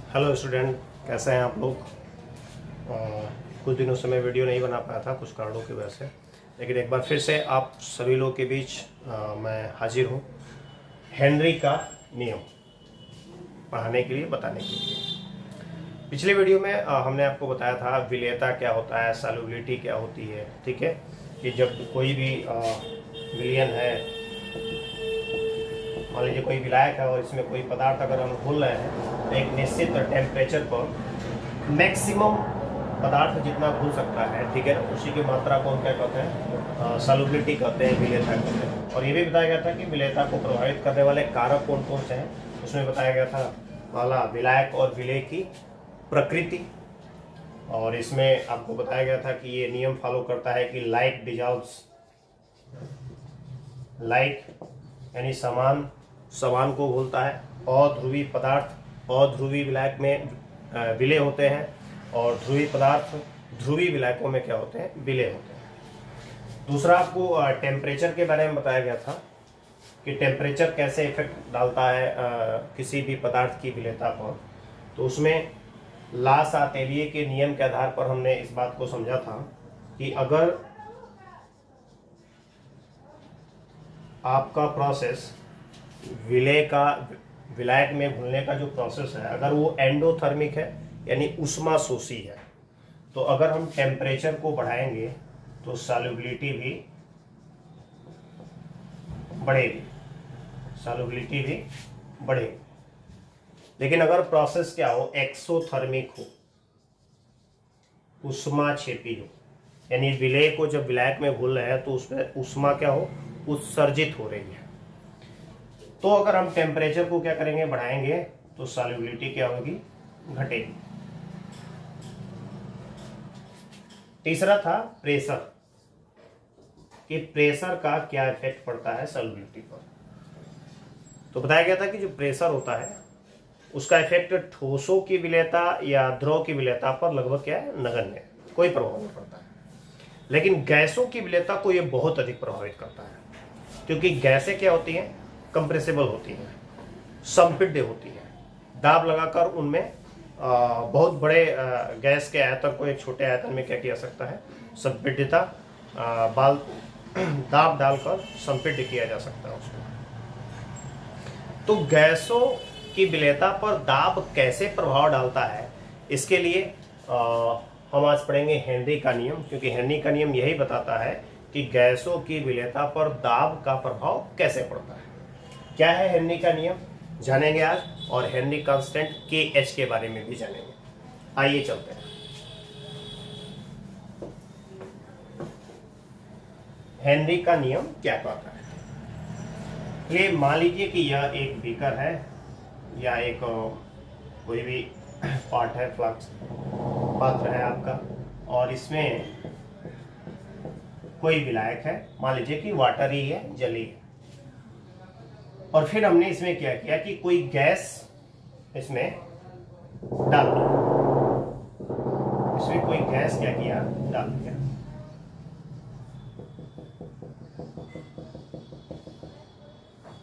Hello student, कैसे हैं आप लोग। कुछ दिनों से मैं वीडियो नहीं बना पाया था कुछ कारणों की वजह से, लेकिन एक बार फिर से आप सभी लोग के बीच मैं हाजिर हूँ हेनरी का नियम पढ़ाने के लिए, बताने के लिए। पिछले वीडियो में हमने आपको बताया था विलेयता क्या होता है, सॉल्युबिलिटी क्या होती है। ठीक है, कि जब कोई भी विलयन है, मान लीजिए कोई विलायक है और इसमें कोई पदार्थ अगर हम घोल रहे हैं तो एक निश्चित टेम्परेचर पर मैक्सिमम पदार्थ जितना घुल सकता है, ठीक है, उसी की मात्रा को हम क्या कहते हैं, सॉल्युबिलिटी कहते हैं, विलेयता कहते हैं। और ये भी बताया गया था कि विलेयता को प्रभावित करने वाले कारक कौन कौन से हैं। उसमें बताया गया था पहला विलायक और विलेय की प्रकृति, और इसमें आपको बताया गया था कि ये नियम फॉलो करता है कि लाइक डिजॉल्व्स लाइक, यानी समान समान को घोलता है। अध्रुवी पदार्थ अध्रुवी विलायक में विलेय होते हैं, और ध्रुवी पदार्थ ध्रुवी विलायकों में क्या होते हैं, विलेय होते हैं। दूसरा आपको टेम्परेचर के बारे में बताया गया था कि टेम्परेचर कैसे इफेक्ट डालता है किसी भी पदार्थ की विलेयता पर। तो उसमें ला सातेलिए के नियम के आधार पर हमने इस बात को समझा था कि अगर आपका प्रोसेस विलायक में घुलने का जो प्रोसेस है, अगर वो एंडोथर्मिक है यानी उष्मा शोषी है, तो अगर हम टेम्परेचर को बढ़ाएंगे तो सॉल्युबिलिटी भी बढ़ेगी, सॉल्युबिलिटी भी बढ़ेगी। लेकिन अगर प्रोसेस क्या हो, एक्सोथर्मिक हो, उष्मा क्षेपी हो, यानी विलेय को जब विलायक में घुल रहे हैं तो उसमें उष्मा क्या हो, उत्सर्जित हो रही है, तो अगर हम टेम्परेचर को क्या करेंगे, बढ़ाएंगे, तो सॉल्युबिलिटी क्या होगी, घटेगी। तीसरा था प्रेशर, कि प्रेशर का क्या इफेक्ट पड़ता है सॉल्युबिलिटी पर। तो बताया गया था कि जो प्रेशर होता है उसका इफेक्ट ठोसों की विलेयता या द्रव की विलेयता पर लगभग क्या है, नगण्य, कोई प्रभाव नहीं पड़ता है। लेकिन गैसों की विलेयता को यह बहुत अधिक प्रभावित करता है, क्योंकि गैसें क्या होती हैं, कंप्रेसिबल होती हैं, संपीड्य होती हैं। दाब लगाकर उनमें बहुत बड़े गैस के आयतन को एक छोटे आयतन में क्या किया सकता है, संपीड्यता दाब डालकर संपीड्य किया जा सकता है उसको। तो गैसों की विलेयता पर दाब कैसे प्रभाव डालता है, इसके लिए हम आज पढ़ेंगे हेनरी का नियम, क्योंकि हेनरी का नियम यही बताता है कि गैसों की विलेयता पर दाब का प्रभाव कैसे पड़ता है। क्या है हेनरी का नियम, जानेंगे आज, और हेनरी कांस्टेंट KH के बारे में भी जानेंगे। आइए चलते हैं। हेनरी का नियम क्या कहता है। ये मान लीजिए कि यह एक बीकर है या एक कोई भी पार्ट है, फ्लास्क पात्र है आपका, और इसमें कोई विलायक है, मान लीजिए कि वाटर ही है, जल ही है। और फिर हमने इसमें क्या किया कि कोई गैस इसमें डाल दिया, इसमें कोई गैस क्या किया, डाल दिया।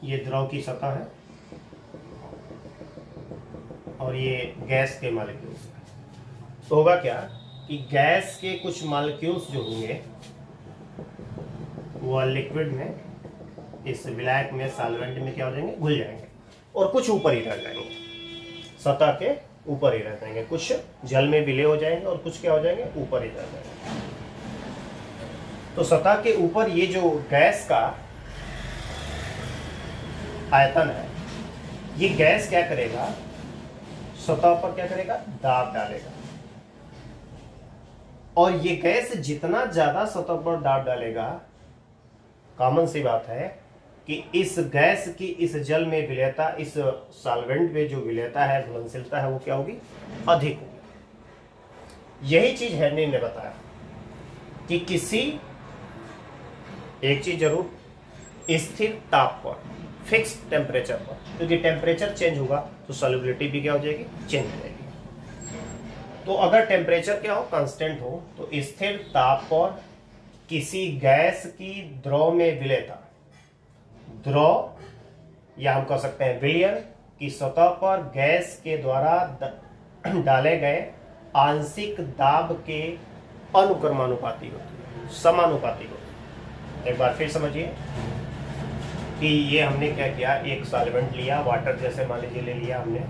ये द्रव की सतह है और ये गैस के मॉलिक्यूल्स है। तो होगा क्या कि गैस के कुछ मॉलिक्यूल्स जो होंगे वो लिक्विड में, इस विलायक में, सॉल्वेंट में क्या हो जाएंगे, घुल जाएंगे, और कुछ ऊपर ही रह जाएंगे, सतह के ऊपर ही रह जाएंगे। कुछ जल में विलय हो जाएंगे और कुछ क्या हो जाएंगे, ऊपर ही रह जाएंगे। तो सतह के ऊपर ये जो गैस का आयतन है, ये गैस क्या करेगा, सतह पर क्या करेगा, दाब डालेगा। और ये गैस जितना ज्यादा सतह पर दाब डालेगा, कॉमन सी बात है कि इस गैस की इस जल में विलेयता, इस सॉल्वेंट में जो विलेयता है, घुलनशीलता है, वो क्या होगी, अधिक होगी। यही चीज हेनरी ने बताया कि किसी एक चीज जरूर, स्थिर ताप पर, फिक्स टेम्परेचर पर, क्योंकि टेम्परेचर चेंज होगा तो सॉल्युबिलिटी भी क्या हो जाएगी, चेंज हो जाएगी। तो अगर टेम्परेचर क्या हो, कांस्टेंट हो, तो स्थिर ताप पर किसी गैस की द्रव में विलेयता, द्रव या हम कह सकते हैं विलयन की सतह पर गैस के द्वारा डाले गए आंशिक दाब के अनुक्रमानुपाती होती है, समानुपाती होती है। एक बार फिर समझिए कि ये हमने क्या किया, एक सॉल्वेंट लिया, वाटर जैसे मान लीजिए ले लिया हमने,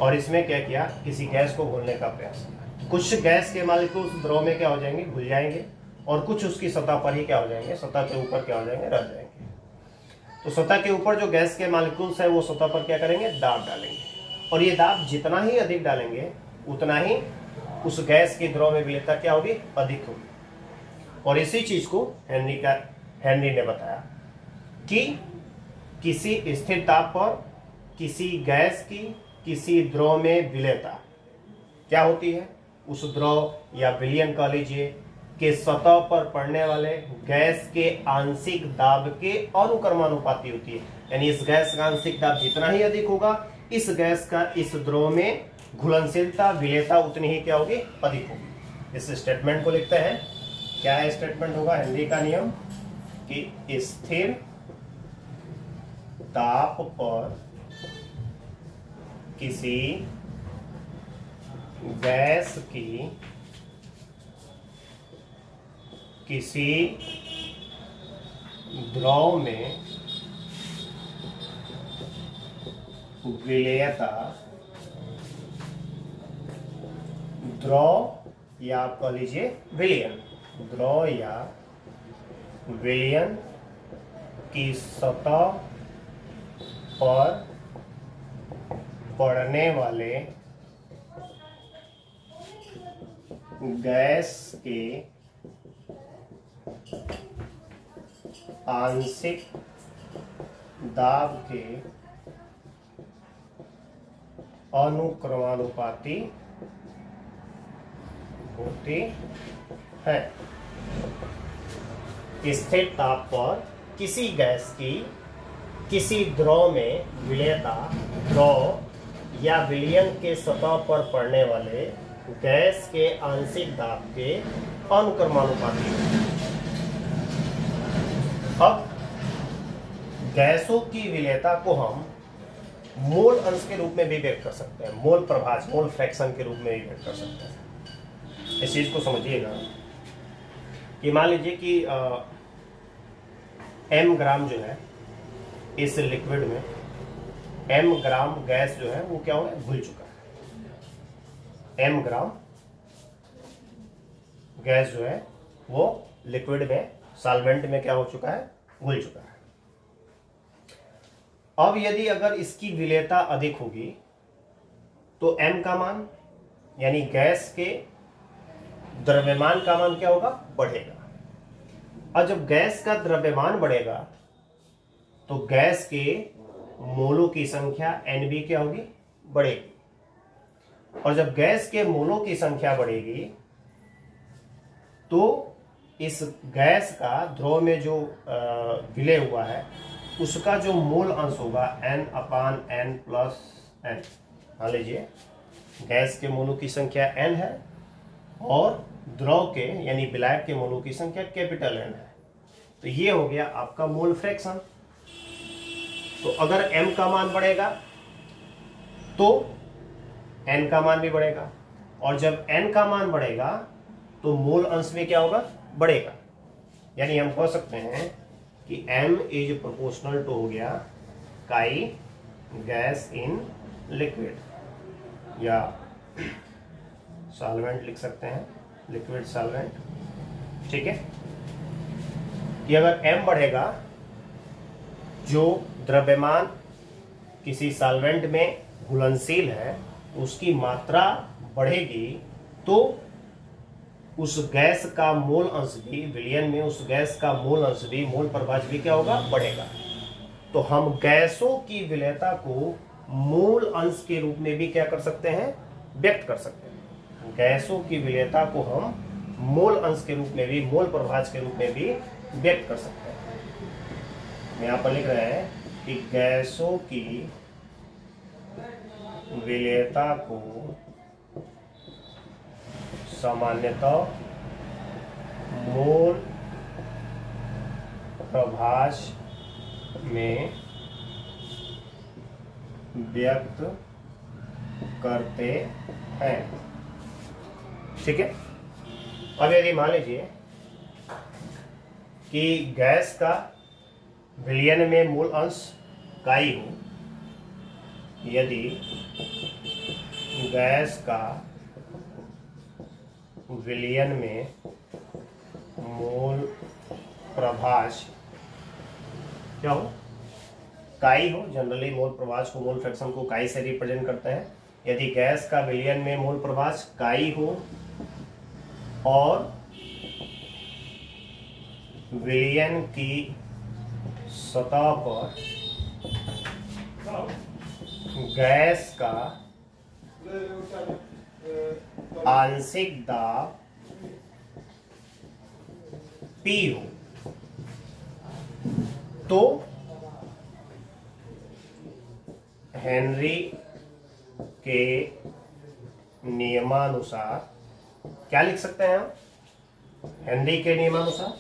और इसमें क्या किया, किसी गैस को घोलने का प्रयास किया। कुछ गैस के मालिक्यूल उस द्रव में क्या हो जाएंगे, घुल जाएंगे, और कुछ उसकी सतह पर ही क्या हो जाएंगे, सतह के ऊपर क्या हो जाएंगे, रह जाएंगे। तो सतह के ऊपर जो गैस के मालिक्यूल्स है वो सतह पर क्या करेंगे, दाब डालेंगे, और ये दाब जितना ही अधिक डालेंगे उतना ही उस गैस की द्रव में विलेयता क्या होगी, अधिक होगी। और इसी चीज को हेनरी ने बताया कि किसी स्थिर ताप पर किसी गैस की किसी द्रव में विलेयता क्या होती है, उस द्रव या विलयन कह लीजिए के सतह पर पड़ने वाले गैस के आंशिक दाब के अनुक्रमानुपाती होती है। यानी इस गैस का आंशिक दाब जितना ही अधिक होगा, इस गैस का इस द्रव में घुलनशीलता, विलेयता उतनी ही क्या होगी, अधिक होगी। इस स्टेटमेंट को लिखते हैं, क्या है स्टेटमेंट होगा, हेनरी का नियम कि स्थिर ताप पर किसी गैस की किसी द्रव में विलेयता, द्रव या आप कह लीजिए विलयन, द्रव या विलयन की सतह पर पड़ने वाले गैस के आंशिक दाब के अनुक्रमानुपाती होती है। स्थिर ताप पर किसी गैस की किसी द्रव में विलेयता, द्रव या विलयन के सतह पर पड़ने वाले गैस के आंशिक दाब के अनुक्रमानुपाती होती है। अब गैसों की विलेयता को हम मोल अंश के रूप में भी व्यक्त कर सकते हैं, मोल प्रभाज, मोल फ्रैक्शन के रूप में भी व्यक्त कर सकते हैं। इस चीज को समझिएगा कि मान लीजिए कि m ग्राम जो है इस लिक्विड में, m ग्राम गैस जो है वो क्या हो गया, घुल चुका है। m ग्राम गैस जो है वो लिक्विड में, सॉल्वेंट में क्या हो चुका है, घुल चुका है। अब यदि अगर इसकी विलेयता अधिक होगी तो m का मान यानी गैस के द्रव्यमान का मान क्या होगा, बढ़ेगा। और जब गैस का द्रव्यमान बढ़ेगा तो गैस के मोलों की संख्या Nb क्या होगी, बढ़ेगी। और जब गैस के मोलों की संख्या बढ़ेगी तो इस गैस का ध्रुव में जो विलय हुआ है उसका जो मोल अंश होगा n/n+n। मान लीजिए गैस के मोलों की संख्या n है और द्रव के यानी विलायक के मोलों की संख्या कैपिटल N है, तो ये हो गया आपका मोल फ्रैक्शन। तो अगर m का मान बढ़ेगा तो n का मान भी बढ़ेगा, और जब n का मान बढ़ेगा तो मोल अंश में क्या होगा, बढ़ेगा। यानी हम कह सकते हैं कि m इज प्रोपोर्शनल टू हो गया काई गैस इन लिक्विड, या सॉल्वेंट लिख सकते हैं, लिक्विड सॉल्वेंट। ठीक है, कि अगर m बढ़ेगा, जो द्रव्यमान किसी सॉल्वेंट में घुलनशील है उसकी मात्रा बढ़ेगी, तो उस गैस का मोल अंश भी, विलयन में उस गैस का मोल अंश भी, मोल प्रभाज भी क्या होगा, बढ़ेगा। तो हम गैसों की विलेयता को मोल अंश के रूप में भी क्या कर सकते हैं, व्यक्त कर सकते हैं। गैसों की विलेयता को हम मोल अंश के रूप में भी, मोल प्रभाज के रूप में भी व्यक्त कर सकते हैं। यहाँ पर लिख रहे हैं कि गैसों की विलेयता को सामान्यतः मोल प्रभाज में व्यक्त करते है। ठीक है। अब यदि मान लीजिए कि गैस का विलयन में मूल अंश काई हो, यदि गैस का विलयन में मूल प्रभाज क्या हो, काई हो। जनरली मोल प्रभाज को, मोल फ्रैक्शन को काई से रिप्रेजेंट करते हैं। यदि गैस का विलयन में मोल प्रभाज काई हो और विलयन की सतह पर गैस का आंशिक दाब P हो, तो हेनरी के नियमानुसार क्या लिख सकते हैं हम? हेनरी के नियमानुसार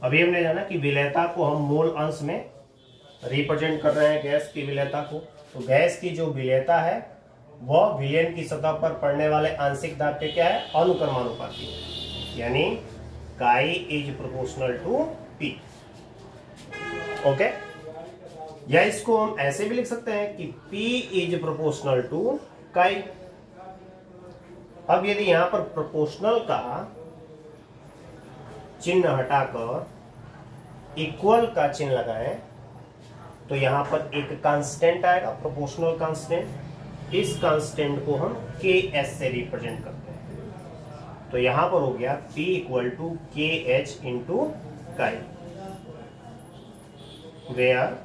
अभी हमने जाना कि विलेयता को हम मोल अंश में रिप्रेजेंट कर रहे हैं, गैस की विलेयता को। तो गैस की जो विलेयता है वह विलयन की सतह पर पड़ने वाले आंशिक दाब के क्या है, अनुक्रमानुपाती है, यानी chi is proportional to P. Okay, या इसको हम ऐसे भी लिख सकते हैं कि P इज प्रोपोर्शनल टू काई। अब यदि यहां पर प्रोपोर्शनल का चिन्ह हटाकर इक्वल का चिन्ह लगाएं तो यहां पर एक कांस्टेंट आएगा, प्रोपोर्शनल कांस्टेंट। इस कांस्टेंट को हम Ks से रिप्रेजेंट करते हैं। तो यहां पर हो गया P equal to KH into काई, where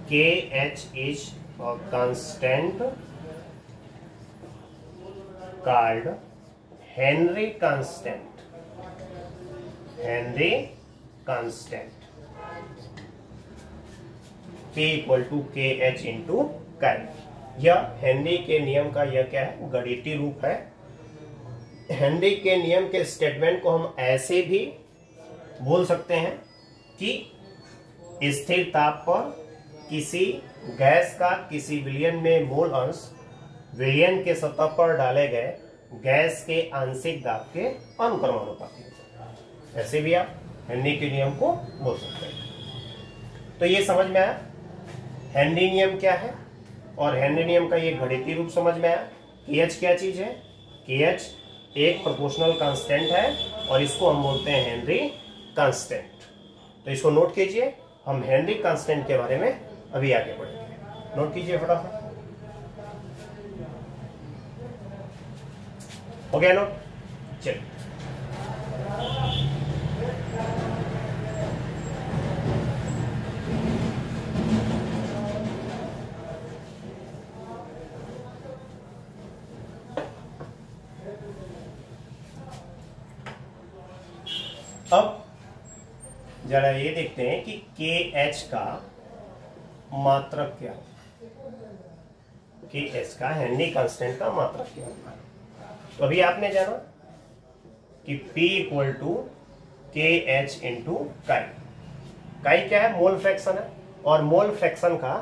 KH is a constant called Henry constant. Henry constant. P equal to KH into chi. यह हेनरी के नियम का यह क्या है, गणितीय रूप है। हेनरी के नियम के स्टेटमेंट को हम ऐसे भी बोल सकते हैं कि स्थिर ताप पर किसी गैस का किसी विलयन में मोल अंश विलयन के सतह पर डाले गए गैस के आंशिक दाब के अनुक्रमानुपाती है। ऐसे भी आप हेनरी के नियम को बोल सकते हैं। तो ये समझ में आया हेनरी नियम क्या है, और हेनरी नियम का ये गणितीय रूप समझ में आया। KH क्या चीज है? KH एक प्रोपोर्शनल कांस्टेंट है और इसको हम बोलते हैं हेनरी कांस्टेंट। तो इसको नोट कीजिए, हम हेनरी कांस्टेंट के बारे में अभी आगे बढ़ेंगे। नोट कीजिए फटाफट। हो गया नोट? चलिए अब जरा ये देखते हैं कि KH का मात्रक क्या होगा, KH का हेनरी कांस्टेंट का मात्रक क्या होगा। तो अभी आपने जाना कि P equal to KH into काई। काई क्या है? मोल फ्रैक्शन है, और मोल फ्रैक्शन का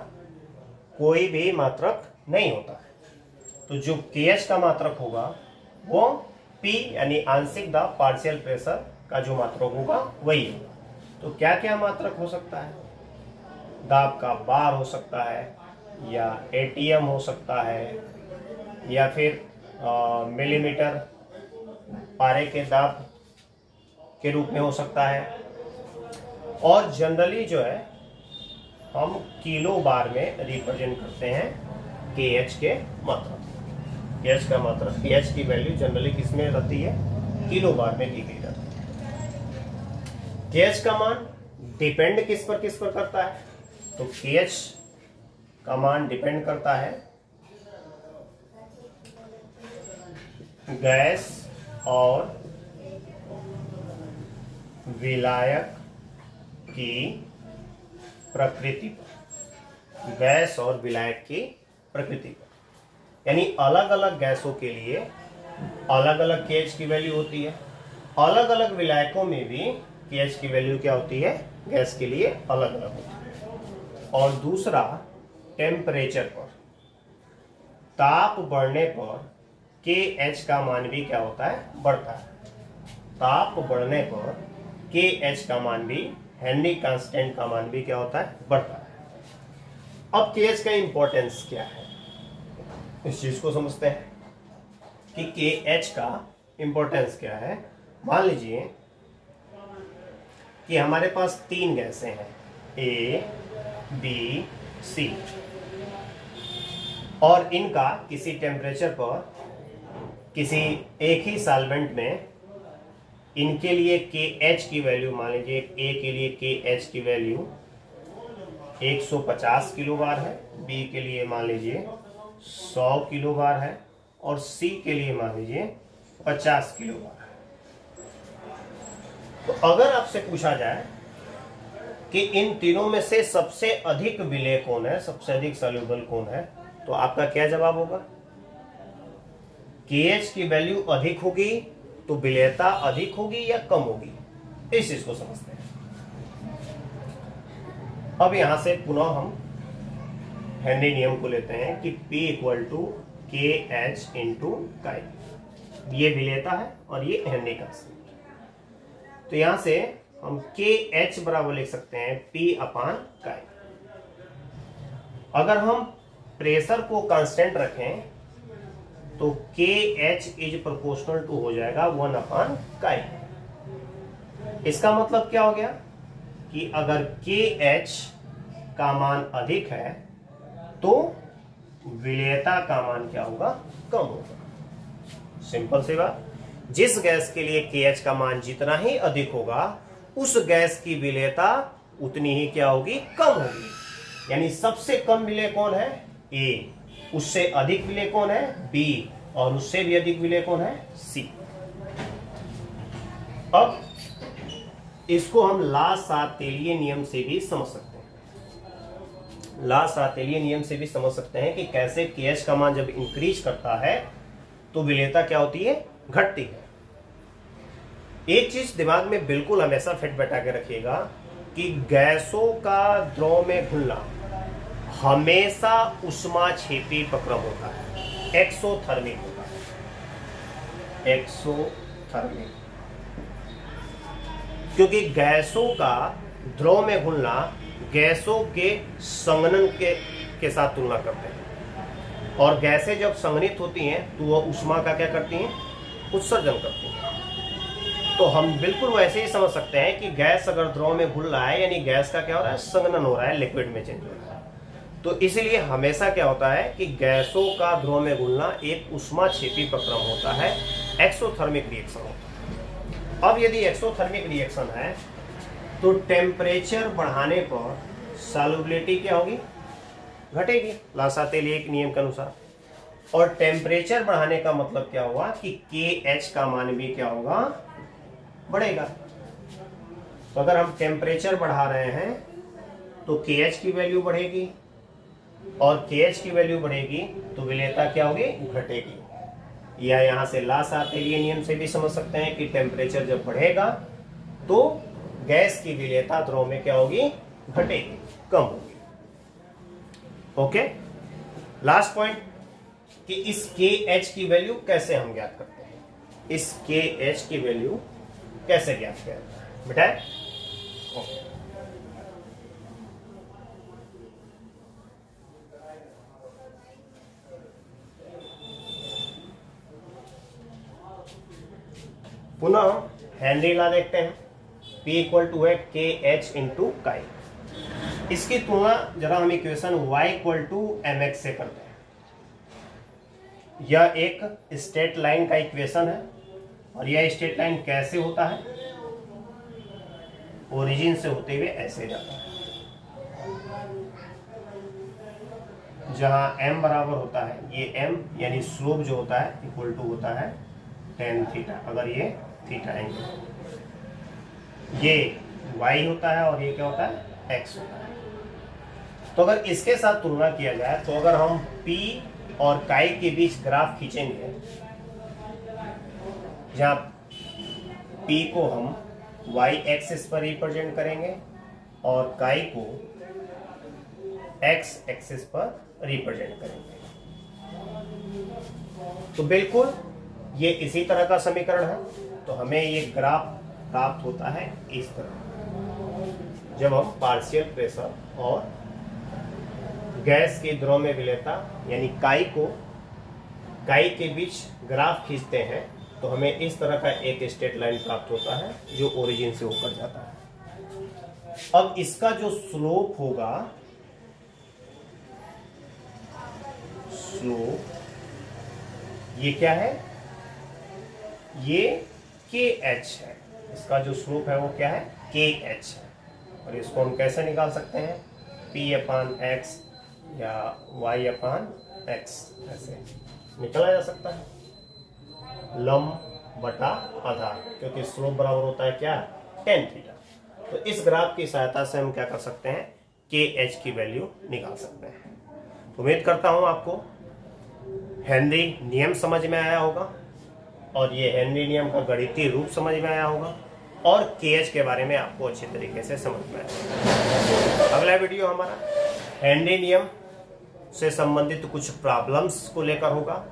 कोई भी मात्रक नहीं होता है। तो जो KH का मात्रक होगा वो P यानी आंशिक दाब, पार्शियल प्रेशर का जो मात्रक होगा वही होगा। तो क्या क्या मात्रक हो सकता है? दाब का बार हो सकता है, या ATM हो सकता है, या फिर मिलीमीटर पारे के दाब के रूप में हो सकता है, और जनरली जो है हम किलो बार में रिप्रेजेंट करते हैं KH के मात्रक। KH का मात्रक, KH की वैल्यू जनरली किसमें रहती है? किलो बार में दी गई जाती है। KH का मान डिपेंड किस पर करता है? तो KH का मान डिपेंड करता है गैस और विलायक की प्रकृति पर। गैस और विलायक की प्रकृति पर, यानी अलग अलग गैसों के लिए अलग अलग KH की वैल्यू होती है। अलग अलग विलायकों में भी KH की वैल्यू क्या होती है? गैस के लिए अलग अलग होती है। और दूसरा टेम्परेचर पर, ताप बढ़ने पर के एच का मान भी क्या होता है, बढ़ता है। ताप बढ़ने पर के एच का मान भी, हेनरी कांस्टेंट का मान भी क्या होता है, बढ़ता है। अब के एच का इंपॉर्टेंस क्या है, इस चीज को समझते हैं कि के एच का इंपॉर्टेंस क्या है। मान लीजिए कि हमारे पास 3 गैसें हैं, ए बी सी, और इनका किसी टेम्परेचर पर किसी एक ही सॉल्वेंट में इनके लिए के एच की वैल्यू, मान लीजिए ए के लिए के एच की वैल्यू 150 किलो बार है, बी के लिए मान लीजिए 100 किलो बार है, और सी के लिए मान लीजिए 50 किलो बार है। तो अगर आपसे पूछा जाए कि इन तीनों में से सबसे अधिक विलेय कौन है, सबसे अधिक सॉल्युबल कौन है, तो आपका क्या जवाब होगा? KH की वैल्यू अधिक होगी तो विलेयता अधिक होगी या कम होगी, इस चीज को समझते हैं। अब यहां से पुनः हम हेनरी नियम को लेते हैं कि P = KH इंटू काई। ये विलेयता है और ये हेनरी कांस्टेंट। तो यहां से हम KH बराबर लिख सकते हैं P/काई। अगर हम प्रेशर को कांस्टेंट रखें तो KH इज प्रोपोर्शनल टू हो जाएगा 1/काई। इसका मतलब क्या हो गया कि अगर KH का मान अधिक है तो विलेयता का मान क्या होगा, कम होगा। सिंपल सी बात, जिस गैस के लिए KH का मान जितना ही अधिक होगा उस गैस की विलेयता उतनी ही क्या होगी, कम होगी। यानी सबसे कम विलेय कौन है, ए, उससे अधिक विलेय कौन है, बी, और उससे भी अधिक विलेय कौन है, सी। अब इसको हम ला-सातेलिए नियम से भी समझ सकते हैं। ला-सातेलिए नियम से भी समझ सकते हैं कि कैसे KH का मान जब इंक्रीज करता है तो विलेयता क्या होती है, घटती है। एक चीज दिमाग में बिल्कुल हमेशा फिट बैठा के रखिएगा कि गैसों का द्रव में घुलना हमेशा ऊष्माक्षेपी प्रक्रम होता है, एक्सोथर्मिक होता है, एक्सोथर्मिक। क्योंकि गैसों का द्रव में घुलना गैसों के संघनन के साथ तुलना करते हैं, और गैसें जब संघनित होती हैं तो वह ऊष्मा का क्या करती हैं, उत्सर्जन करती हैं। तो हम बिल्कुल वैसे ही समझ सकते हैं कि गैस अगर द्रव में घुल रहा है यानी गैस का क्या हो रहा है, संघनन हो रहा है, लिक्विड में चेंज हो रहा है। तो इसीलिए हमेशा क्या होता है कि गैसों का द्रव में घुलना एक ऊष्माक्षेपी प्रक्रम होता है, एक्सोथर्मिक रिएक्शन होता है। अब यदि एक्सोथर्मिक रिएक्शन है तो टेम्परेचर बढ़ाने पर सॉल्युबिलिटी क्या होगी, घटेगी, ला-सातेलिए के नियम के अनुसार। और टेम्परेचर बढ़ाने का मतलब क्या हुआ कि KH का मान भी क्या होगा, बढ़ेगा। तो अगर हम टेम्परेचर बढ़ा रहे हैं तो KH की वैल्यू बढ़ेगी, और KH की वैल्यू बढ़ेगी तो विलेयता क्या होगी, घटेगी। या यहां से ला-सातेलिए नियम से भी समझ सकते हैं कि टेम्परेचर जब बढ़ेगा तो गैस की विलेयता द्रव में क्या होगी, घटेगी, कम होगी। ओके, लास्ट पॉइंट कि इस KH की वैल्यू कैसे हम ज्ञात करते हैं, इस KH की वैल्यू कैसे ज्ञात करते हैं बेटा। ओके, पुनः हेनरी लॉ देखते हैं। P = KH इंटू काई। इसकी तुलना जरा हम इक्वेशन Y = mx से करते हैं। यह एक स्ट्रेट लाइन का इक्वेशन है, और यह स्ट्रेट लाइन कैसे होता है, ओरिजिन से होते हुए ऐसे जाता है, जहां m बराबर होता है, ये m यानी स्लोप जो होता है इक्वल टू होता है tan थीटा। अगर ये थीटा एंगल, ये y होता है और ये क्या होता है, x होता है। तो अगर इसके साथ तुलना किया जाए तो अगर हम P और काई के बीच ग्राफ खींचेंगे, जहां P को हम y एक्सिस पर रिप्रेजेंट करेंगे और काई को x एक्सिस पर रिप्रेजेंट करेंगे। तो बिल्कुल ये इसी तरह का समीकरण है। तो हमें ये ग्राफ प्राप्त होता है इस तरह, जब हम पार्शियल प्रेशर और गैस की द्रव्य विलेयता यानी काई के बीच ग्राफ खींचते हैं, तो हमें इस तरह का एक स्ट्रेट लाइन प्राप्त होता है जो ओरिजिन से होकर जाता है। अब इसका जो स्लोप होगा, ये क्या है, ये KH है। इसका जो स्लोप है वो क्या है, KH है। और इसको हम कैसे निकाल सकते हैं, P/X या Y/X ऐसे निकाला जा सकता है, लंब बटा आधार, क्योंकि स्लोप बराबर होता है क्या, tan थीटा। तो इस ग्राफ की सहायता से हम क्या कर सकते हैं, KH की वैल्यू निकाल सकते हैं। उम्मीद करता हूं आपको हेनरी नियम समझ में आया होगा और ये हेनरी नियम का गणितीय रूप समझ में आया होगा और KH के बारे में आपको अच्छी तरीके से समझ में आया। अगला वीडियो हमारा हेनरी नियम से संबंधित कुछ प्रॉब्लम्स को लेकर होगा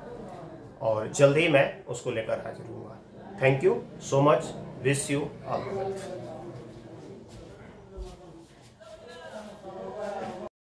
और जल्दी ही मैं उसको लेकर हाजिर होऊंगा। Thank you so much, wish you all the best.